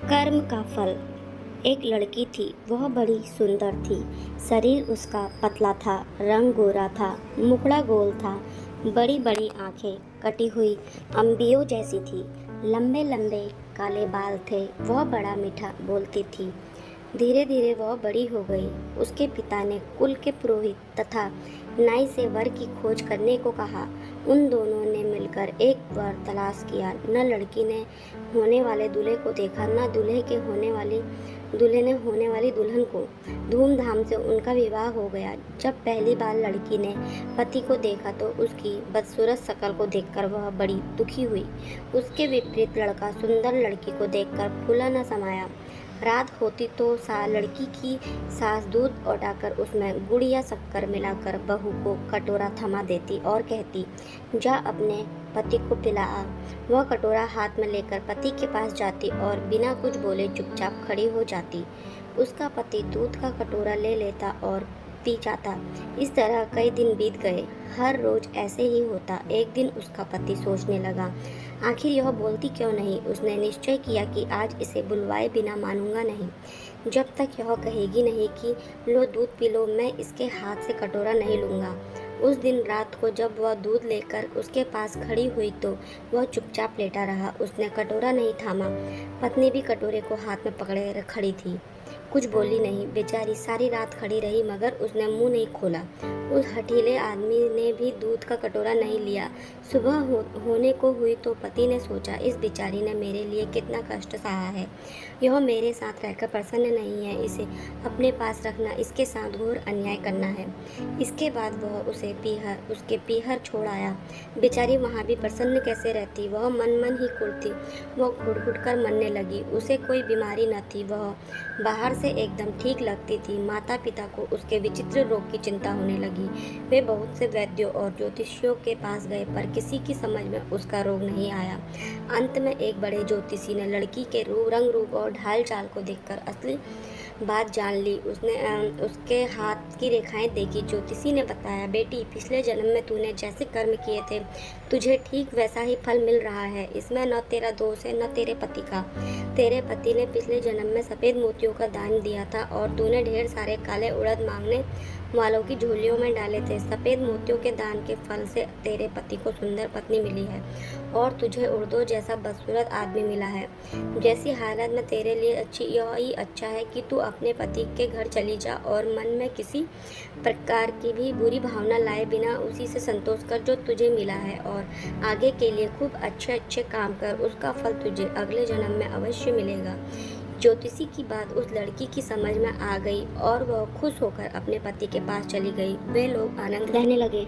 कर्म का फल। एक लड़की थी, वह बड़ी सुंदर थी। शरीर उसका पतला था, रंग गोरा था, मुखड़ा गोल था, बड़ी बड़ी आंखें कटी हुई अंबियों जैसी थी, लंबे लंबे काले बाल थे। वह बड़ा मीठा बोलती थी। धीरे धीरे वह बड़ी हो गई। उसके पिता ने कुल के पुरोहित तथा नाई से वर की खोज करने को कहा। उन दोनों ने मिलकर एक वर तलाश किया। न लड़की ने होने वाले दूल्हे को देखा, न दूल्हे ने होने वाली दुल्हन को। धूमधाम से उनका विवाह हो गया। जब पहली बार लड़की ने पति को देखा तो उसकी बदसूरत शक्ल को देखकर वह बड़ी दुखी हुई। उसके विपरीत लड़का सुंदर लड़की को देखकर फूला न समाया। रात होती तो लड़की की सास दूध औटाकर उसमें गुड़ या शक्कर मिलाकर बहू को कटोरा थमा देती और कहती, जा अपने पति को पिला आ। वह कटोरा हाथ में लेकर पति के पास जाती और बिना कुछ बोले चुपचाप खड़ी हो जाती। उसका पति दूध का कटोरा ले लेता और पी जाता। इस तरह कई दिन बीत गए। हर रोज ऐसे ही होता। एक दिन उसका पति सोचने लगा, आखिर यह बोलती क्यों नहीं। उसने निश्चय किया कि आज इसे बुलवाए बिना मानूंगा नहीं। जब तक यह कहेगी नहीं कि लो दूध पी लो, मैं इसके हाथ से कटोरा नहीं लूँगा। उस दिन रात को जब वह दूध लेकर उसके पास खड़ी हुई तो वह चुपचाप लेटा रहा। उसने कटोरा नहीं थामा। पत्नी भी कटोरे को हाथ में पकड़े खड़ी थी, कुछ बोली नहीं। बेचारी सारी रात खड़ी रही मगर उसने मुंह नहीं खोला। उस हठीले आदमी ने भी दूध का कटोरा नहीं लिया। सुबह होने को हुई तो पति ने सोचा, इस बेचारी ने मेरे लिए कितना कष्ट सहा है। यह मेरे साथ रहकर प्रसन्न नहीं है। इसे अपने पास रखना इसके साथ घोर अन्याय करना है। इसके बाद वह उसके पीहर छोड़ आया। बेचारी वहाँ भी प्रसन्न कैसे रहती। वह मन मन ही कुढ़ती। वह घुट घुट कर मरने लगी। उसे कोई बीमारी न थी। वह बाहर से एकदम ठीक लगती थी। माता पिता को उसके विचित्र रोग की चिंता होने लगी। वे बहुत से वैद्यों और ज्योतिषियों के पास गए पर किसी की समझ में उसका रोग नहीं आया। अंत में एक बड़े ज्योतिषी ने लड़की के रंग रूप और ढाल चाल को देखकर असली बात जान ली। उसने उसके हाथ की रेखाएं देखी। ज्योतिषी ने बताया, बेटी पिछले जन्म में तूने जैसे कर्म किए थे तुझे ठीक वैसा ही फल मिल रहा है। इसमें न तेरा दोष है न तेरे पति का। तेरे पति ने पिछले जन्म में सफ़ेद मोतियों का दान दिया था और तूने ढेर सारे काले उड़द मांगने वालों की झोलियों में डाले थे। सफ़ेद मोतियों के दान के फल से तेरे पति को सुंदर पत्नी मिली है और तुझे उड़दों जैसा बदसूरत आदमी मिला है। जैसी हालत में तेरे लिए अच्छी, यह ही अच्छा है कि तू अपने पति के घर चली जा और मन में किसी प्रकार की भी बुरी भावना लाए बिना उसी से संतोष कर जो तुझे मिला है और आगे के लिए खूब अच्छे अच्छे काम कर। उसका फल तुझे अगले जन्म में अवश्य मिलेगा। ज्योतिषी की बात उस लड़की की समझ में आ गई और वह खुश होकर अपने पति के पास चली गई। वे लोग आनंद रहने लगे।